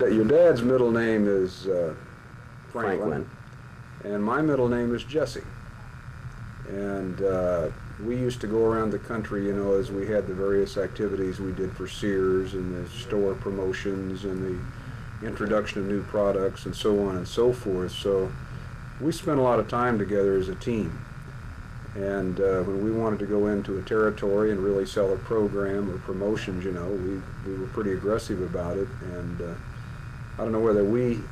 Your dad's middle name is Franklin, and my middle name is Jesse. And we used to go around the country, you know, as we had the various activities we did for Sears and the store promotions and the introduction of new products and so on and so forth. So we spent a lot of time together as a team. And when we wanted to go into a territory and really sell a program or promotions, you know, we were pretty aggressive about it. And I don't know whether we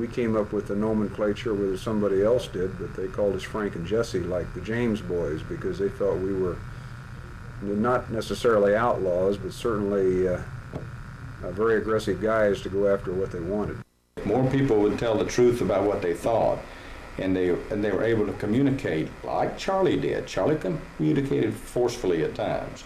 came up with the nomenclature, whether somebody else did, but they called us Frank and Jesse, like the James boys, because they felt we were not necessarily outlaws, but certainly very aggressive guys to go after what they wanted. More people would tell the truth about what they thought, and they were able to communicate like Charley did. Charley communicated forcefully at times,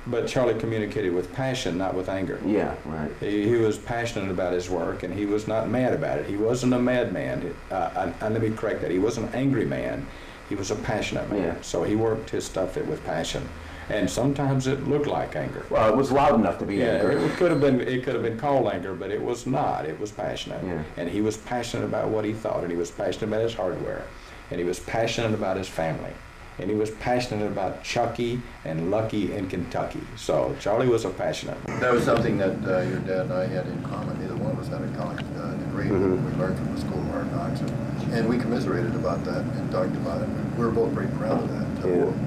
but Charley communicated with passion, not with anger. Yeah, right. He was passionate about his work, and he was not mad about it. He wasn't a madman. And let me correct that. He wasn't an angry man. He was a passionate man. Yeah. So he worked his stuff with passion, and sometimes it looked like anger. Well, it was loud enough to be anger. It could have been called anger, but it was not. It was passionate. Yeah. And he was passionate about what he thought, and he was passionate about his hardware, and he was passionate about his family. And he was passionate about Chucky and Lucky in Kentucky. So Charley was a passionate man. That was something that your dad and I had in common. Neither one of us had a college degree. We learned from the School of Hard Knocks. And we commiserated about that and talked about it. We were both very proud of that.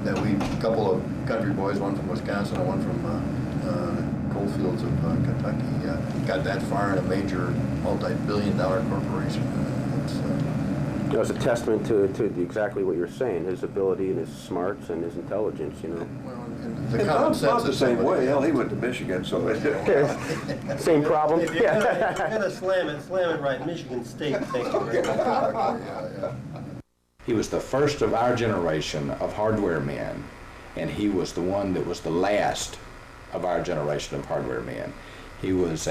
That we, a couple of country boys, one from Wisconsin and one from coal fields of Kentucky, got that far in a major multi-billion-dollar corporation. It was a testament to exactly what you're saying, his ability and his smarts and his intelligence, you know. Well, And Tom's not the same way. Hell, he went to Michigan, so same problem. If you're gonna slam it right. Michigan State, thank you very much. He was the first of our generation of hardware men, and he was the one that was the last of our generation of hardware men. He was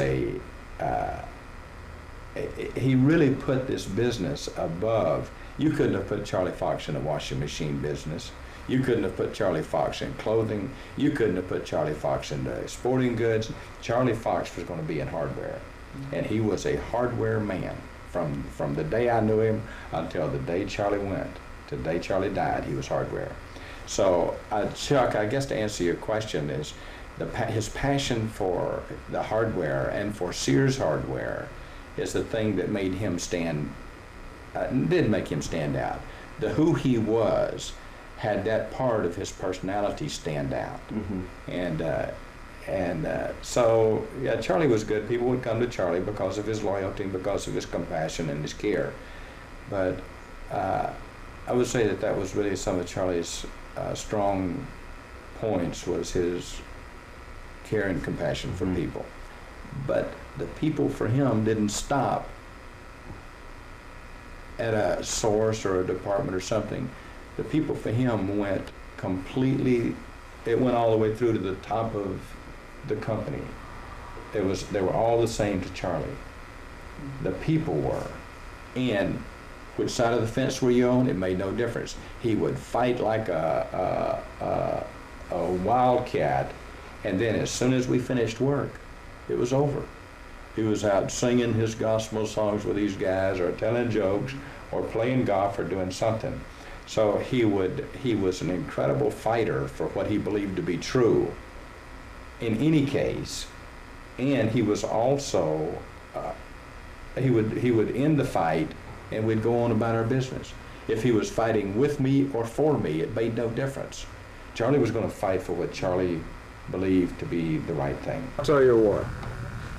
he really put this business above. You couldn't have put Charley Fox in a washing machine business. You couldn't have put Charley Fox in clothing. You couldn't have put Charley Fox into sporting goods. Charley Fox was going to be in hardware. And he was a hardware man from the day I knew him until the day Charley went. To the day Charley died, he was hardware. So, Chuck, I guess to answer your question is his passion for the hardware and for Sears hardware is the thing that made him did make him stand out. The who he was had that part of his personality stand out. So yeah, Charley was good. People would come to Charley because of his loyalty and because of his compassion and his care. But I would say that was really some of Charley's strong points, was his care and compassion for people. But the people for him didn't stop at a source or a department or something. The people for him went completely, it went all the way through to the top of the company. They were all the same to Charley. The people were. And which side of the fence were you on, it made no difference. He would fight like a wildcat, and then as soon as we finished work, it was over. He was out singing his gospel songs with these guys, or telling jokes, or playing golf, or doing something. So he was an incredible fighter for what he believed to be true in any case. And he was also, he would end the fight and we'd go on about our business. If he was fighting with me or for me, it made no difference. Charley was going to fight for what Charley believed to be the right thing. I'll tell you what,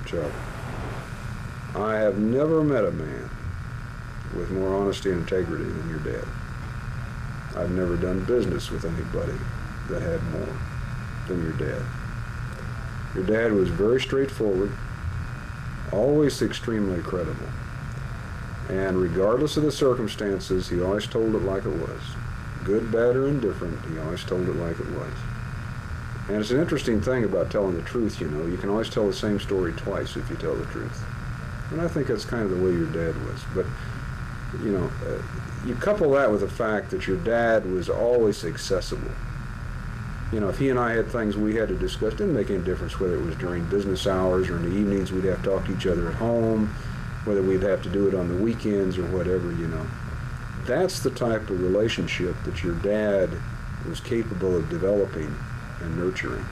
Chuck, I have never met a man with more honesty and integrity than your dad. I've never done business with anybody that had more than your dad. Your dad was very straightforward, always extremely credible. And regardless of the circumstances, he always told it like it was. Good, bad, or indifferent, he always told it like it was. And it's an interesting thing about telling the truth, you know. You can always tell the same story twice if you tell the truth. And I think that's kind of the way your dad was. But, you know, you couple that with the fact that your dad was always accessible. You know, if he and I had things we had to discuss, didn't make any difference whether it was during business hours or in the evenings. We'd have to talk to each other at home, whether we'd have to do it on the weekends or whatever, you know. That's the type of relationship that your dad was capable of developing and nurturing.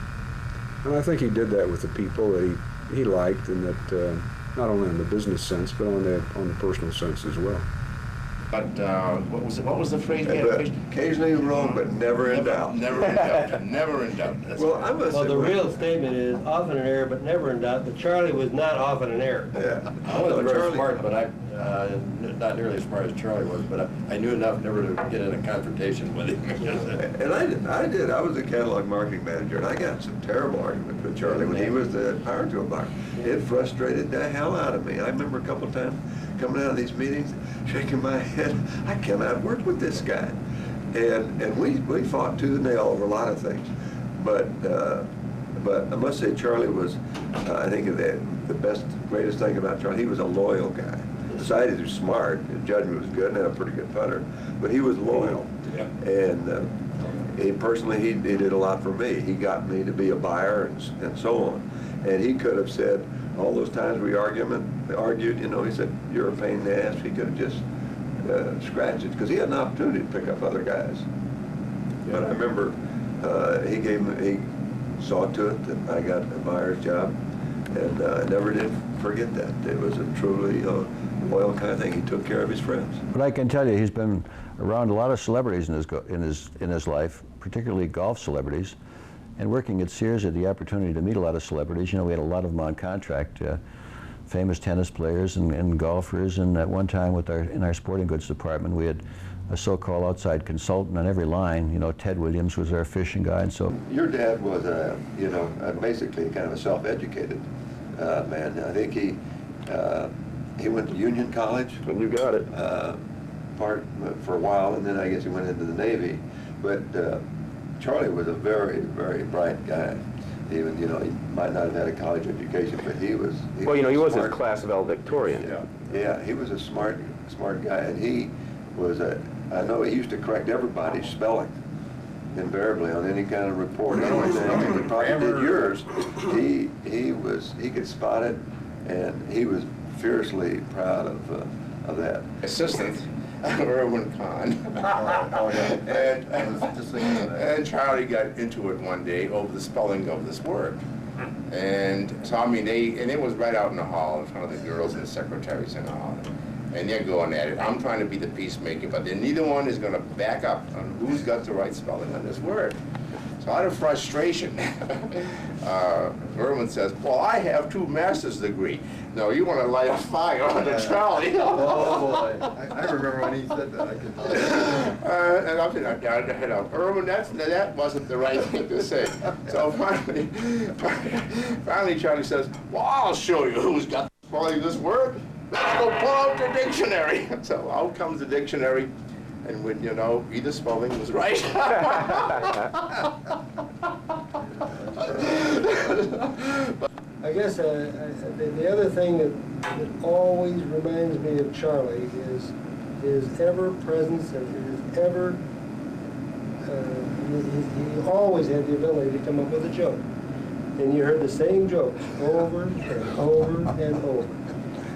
And I think he did that with the people that he liked, and that not only in the business sense, but on the personal sense as well. But what was the phrase? Occasionally wrong, but never in doubt. Never in doubt. Never in doubt. That's Well, right. I must Well, the admit- real statement is often in error, but never in doubt. But Charlie was not often in error. Yeah. I wasn't very Charlie- smart, but not nearly as smart as Charlie was, but I knew enough never to get in a confrontation with him. And I did. I was a catalog marketing manager, and I got some terrible arguments with Charlie when he was the power tool buyer. It frustrated the hell out of me. I remember a couple of times coming out of these meetings, shaking my head. I cannot work with this guy. And we fought tooth and nail over a lot of things. But I must say Charlie was, I think the best, greatest thing about Charlie, he was a loyal guy. Besides, he was smart, his judgment was good, and had a pretty good putter, but he was loyal. Yeah. And he did a lot for me. He got me to be a buyer and so on. And he could have said, all those times we argued, you know, he said, you're a pain in the ass. He could have just scratched it, because he had an opportunity to pick up other guys. But I remember he saw to it that I got a buyer's job, and I never did forget that. It was a truly loyal kind of thing. He took care of his friends. But I can tell you, he's been around a lot of celebrities in his life, particularly golf celebrities. And working at Sears, had the opportunity to meet a lot of celebrities. You know, we had a lot of them on contract, famous tennis players and golfers. And at one time, in our sporting goods department, we had a so-called outside consultant on every line. You know, Ted Williams was our fishing guy, and so. Your dad was, you know, basically kind of a self-educated man. I think he went to Union College. You got it. For a while, and then I guess he went into the Navy. But Charlie was a very, very bright guy. Even, you know, he might not have had a college education, but he was. Well, you know, he was a smart. class valedictorian. Yeah, he was a smart guy, and he was I know he used to correct everybody's spelling, invariably, on any kind of report, anything. And he probably did yours. He could spot it, and he was fiercely proud of that. Assistant, Erwin Kahn. Oh, yeah. I was just thinking of that. And Charlie got into it one day over the spelling of this word. And so, I mean, it was right out in the hall in front of the girls and the secretaries in the hall. And they're going at it. I'm trying to be the peacemaker, but then neither one is going to back up on who's got the right spelling on this word. So out of frustration, Erwin says, well, I have 2 master's degrees. No, you want to light a fire under Charlie. Oh, boy. I remember when he said that. I can tell you. And I'm saying, Erwin, that wasn't the right thing to say. So finally Charlie says, well, I'll show you who's got the spelling of this word. Let's go pull out the dictionary. So out comes the dictionary, and when, you know, either spelling was right. I guess the other thing that always reminds me of Charlie is his ever-presence and his ever, he always had the ability to come up with a joke. And you heard the same jokes over and over and over.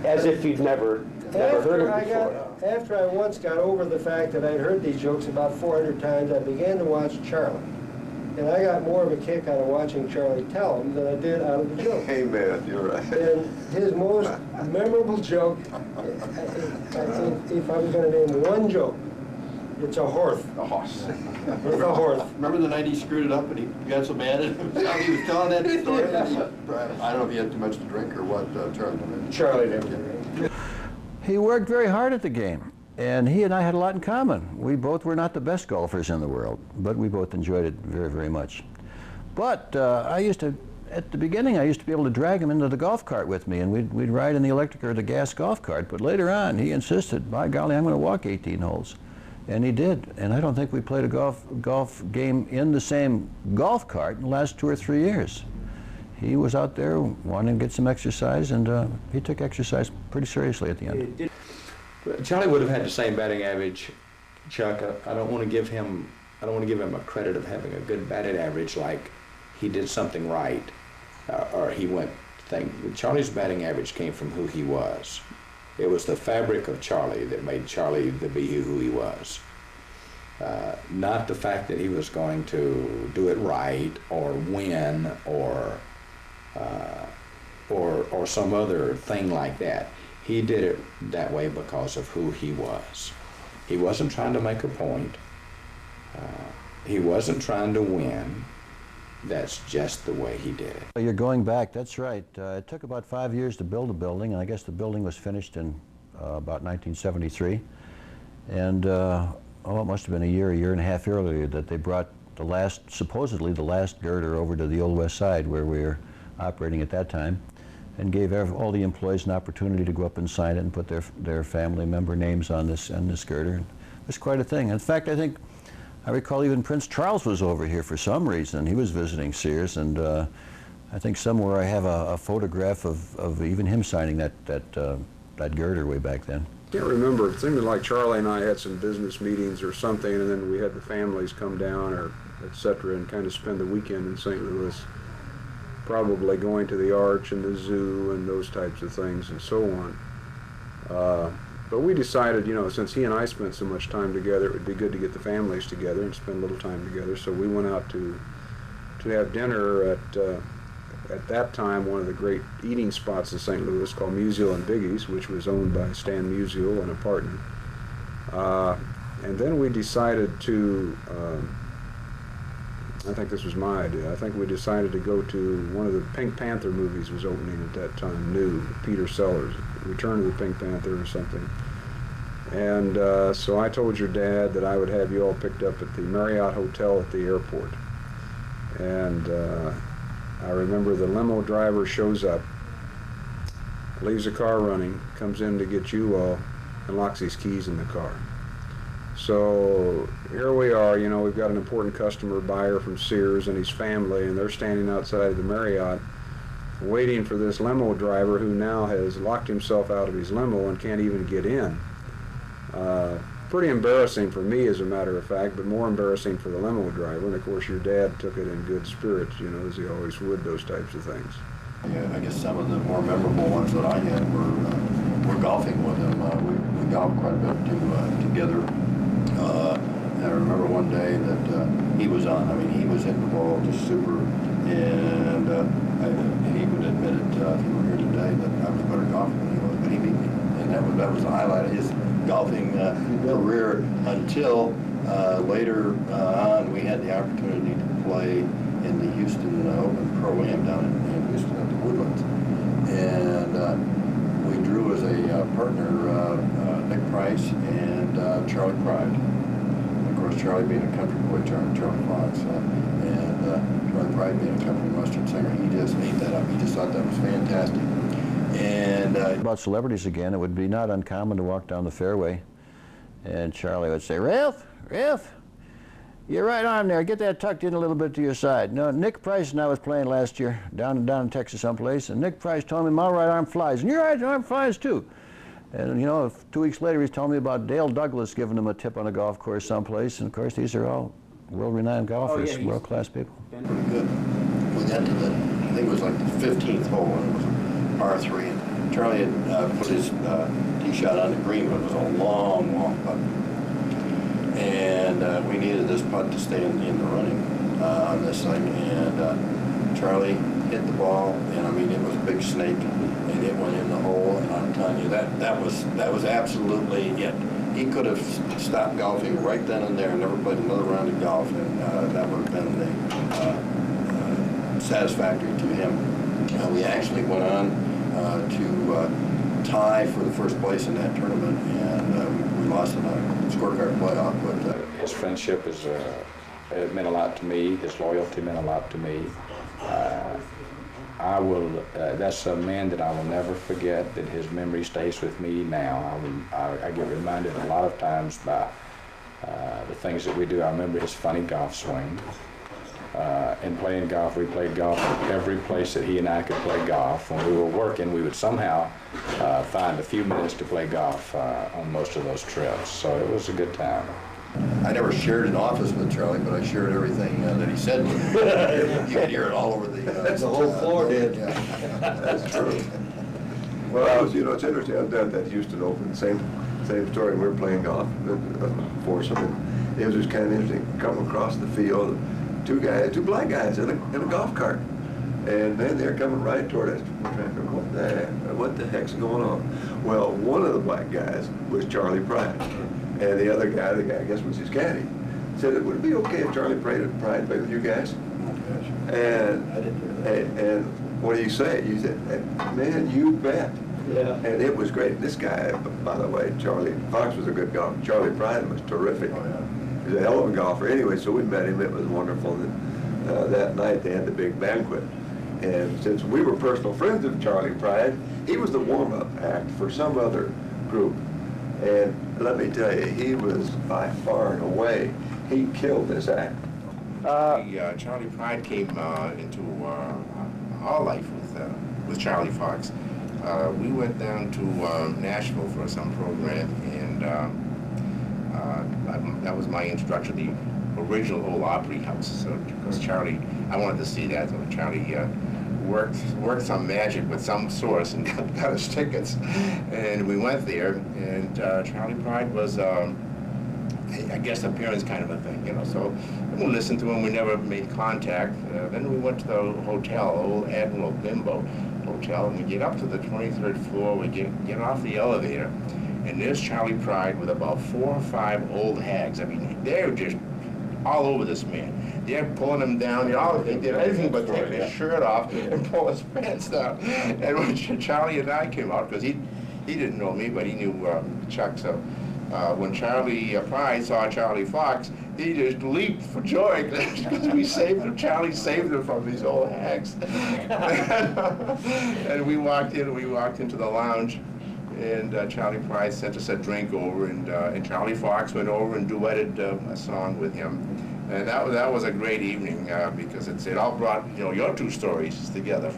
As if you'd never heard it before. After I once got over the fact that I'd heard these jokes about 400 times, I began to watch Charlie. And I got more of a kick out of watching Charlie tell them than I did out of the joke. Hey, man, you're right. And his most memorable joke, if I was going to name one joke, it's a horse. The horse. It's a horse. Remember the night he screwed it up and he got so mad at him? He was telling that story. I don't know if he had too much to drink or what, Charlie. Charlie did. He worked very hard at the game, and he and I had a lot in common. We both were not the best golfers in the world, but we both enjoyed it very, very much. But at the beginning, I used to be able to drag him into the golf cart with me, and we'd ride in the electric or the gas golf cart. But later on, he insisted, by golly, I'm going to walk 18 holes. And he did. And I don't think we played a golf game in the same golf cart in the last 2 or 3 years. He was out there wanting to get some exercise, and he took exercise pretty seriously at the end. Charlie would have had the same batting average, Chuck. I don't want to give him I don't want to give him a credit of having a good batting average like he did something right, or he went thing. Charlie's batting average came from who he was. It was the fabric of Charlie that made Charlie to be who he was. Not the fact that he was going to do it right or win or some other thing like that. He did it that way because of who he was. He wasn't trying to make a point. He wasn't trying to win. That's just the way he did it. You're going back, that's right. It took about 5 years to build the building, and I guess the building was finished in about 1973. And it must have been a year and a half earlier that they brought the last, supposedly the last girder over to the Old West Side where we were operating at that time, and gave all the employees an opportunity to go up and sign it and put their family member names on this girder. It was quite a thing. In fact, I recall even Prince Charles was over here for some reason. He was visiting Sears, and I think somewhere I have a photograph of even him signing that girder way back then. I can't remember. It seemed like Charlie and I had some business meetings or something, and then we had the families come down, or et cetera, and kind of spend the weekend in St. Louis, probably going to the Arch and the zoo and those types of things and so on. But we decided, you know, since he and I spent so much time together, it would be good to get the families together and spend a little time together. So we went out to have dinner at that time, one of the great eating spots in St. Louis called Musial and Biggie's, which was owned by Stan Musial and a partner. And then we decided to, I think this was my idea, I think we decided to go to one of the Pink Panther movies was opening at that time, new, Peter Sellers, Return of the Pink Panther or something. And so I told your dad that I would have you all picked up at the Marriott Hotel at the airport. And I remember the limo driver shows up, leaves the car running, comes in to get you all, and locks his keys in the car. So here we are, you know, we've got an important customer buyer from Sears and his family, and they're standing outside the Marriott waiting for this limo driver who now has locked himself out of his limo and can't even get in. Pretty embarrassing for me, as a matter of fact, but more embarrassing for the limo driver. And of course your dad took it in good spirits, you know, as he always would, those types of things. Yeah, I guess some of the more memorable ones that I had were golfing with him. We golfed quite a bit together. And I remember one day that he was on. I mean, he was hitting the ball just super, and he would admit it if he were here today that I was better golfer than he was, but he beat me, and that was the highlight of his golfing career until later on we had the opportunity to play in the Houston Open Pro-Am down in Houston at the Woodlands, and we drew as a partner Nick Price and Charlie Pride. Of course, Charlie being a country boy, Charlie Fox, and Charlie Pride being a country western singer, he just ate that up. He just thought that was fantastic. And about celebrities again, it would be not uncommon to walk down the fairway, and Charlie would say, Ralph, you're right on there. Get that tucked in a little bit to your side. No, Nick Price and I was playing last year down in Texas someplace, and Nick Price told me my right arm flies, and your right arm flies too. And, you know, 2 weeks later, he's telling me about Dale Douglas giving him a tip on a golf course someplace. And, of course, these are all world-renowned golfers, world-class people. Pretty good. We got to the, I think it was like the 15th hole, and it was par 3. And Charlie had put his tee shot on the green, but it was a long putt. And we needed this putt to stay in the running on this thing. And Charlie hit the ball, and, I mean, it was a big snake. And it went in the hole, and I'm telling you, that was absolutely it. He could have stopped golfing right then and there and never played another round of golf, and that would have been satisfactory to him. We actually went on to tie for the first place in that tournament, and we lost in a scorecard playoff. But his friendship it meant a lot to me. His loyalty meant a lot to me. That's a man that I will never forget, that his memory stays with me now. I get reminded a lot of times by the things that we do. I remember his funny golf swing. And playing golf, we played golf at every place that he and I could play golf. When we were working, we would somehow find a few minutes to play golf on most of those trips. So it was a good time. I never shared an office with Charlie, but I shared everything that he said. You could hear it all over the. The whole floor did. Yeah. That's true. Well, I was, you know, it's interesting. I was down at that Houston Open, same story. We were playing golf for something. It was just kind of interesting. Coming across the field, two black guys in a golf cart, and then they're coming right toward us. We're trying to figure what the heck's going on? Well, one of the black guys was Charley Pride, and the other guy, I guess was his caddy, said, "Would it be okay if Charley Pride played with you guys?" And what do you say? You said, "Man, you bet." Yeah. And it was great. This guy, by the way, Charlie Fox was a good golfer. Charley Pride was terrific. Oh, yeah. He was a hell of a golfer. Anyway, so we met him. It was wonderful. And that night they had the big banquet. And since we were personal friends of Charley Pride, he was the warm-up act for some other group. And let me tell you, he was by far and away, he killed this act. Charley Pride came into our life with Charlie Fox. We went down to Nashville for some program, and that was my introduction to the original old Opry House. So, because Charlie, I wanted to see that, so Charlie worked some magic with some source and got us tickets. And we went there, and Charley Pride was, I guess, a parents kind of a thing, you know. So we listened to him, we never made contact. Then we went to the hotel, old Admiral Bimbo Hotel, and we get up to the 23rd floor, we get off the elevator, and there's Charley Pride with about 4 or 5 old hags. I mean, they're just all over this man. They're pulling him down. They did anything but take his shirt off and pull his pants down. And when Charlie and I came out, because he didn't know me, but he knew Chuck, so when Charley Pride saw Charlie Fox, he just leaped for joy because we saved him. Charlie saved him from these old hags. And we walked into the lounge, and Charley Pride sent us a drink over, and Charlie Fox went over and duetted a song with him. And that was a great evening because it all brought, you know, your two stories together.